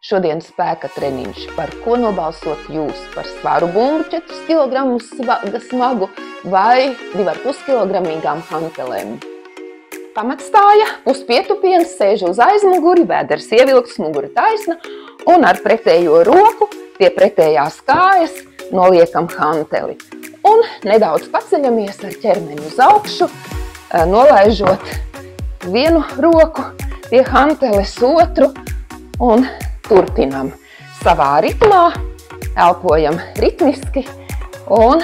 Šodien spēka treniņš, par ko nobalsot jūs, par svaru bumbu 4 kg smagu vai 2,5 kg hantelēm. Pamatstāja, puspietupienas, sēž uz aizmuguri, vēders ievilkts, mugura taisna un ar pretējo roku pie pretējās kājas noliekam hanteli. Un nedaudz paceļamies ar ķermeni uz augšu, nolaižot vienu roku pie hanteles, otru un turpinam savā ritmā, elpojam ritmiski un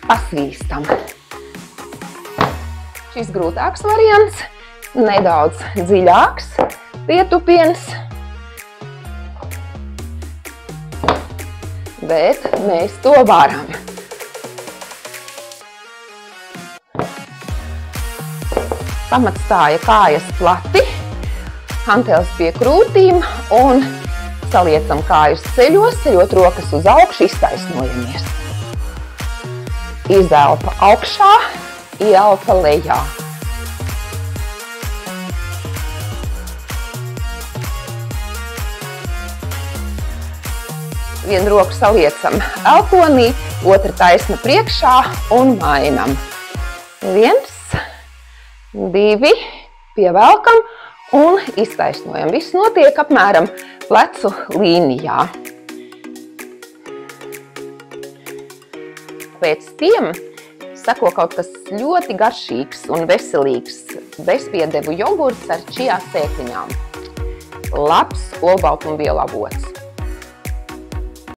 pasvīstam. Šis grūtāks variants, nedaudz dziļāks pietupienas, bet mēs to varam. Pamatstāja kājas plati, hanteles pie krūtīm un saliecam kājas ceļos, ceļot rokas uz augšu, iztaisnojamies. Izelpa augšā, ieelpa lejā. Vienu roku saliecam elponī, otra taisna priekšā un mainam. 1, 2, pievelkam un iztaisnojam. Viss notiek apmēram plecu līnijā. Pēc tiem seko kaut kas ļoti garšīgs un veselīgs bezpiedevu jogurts ar čijā sēkliņām. Labs olbaltumvielu avots.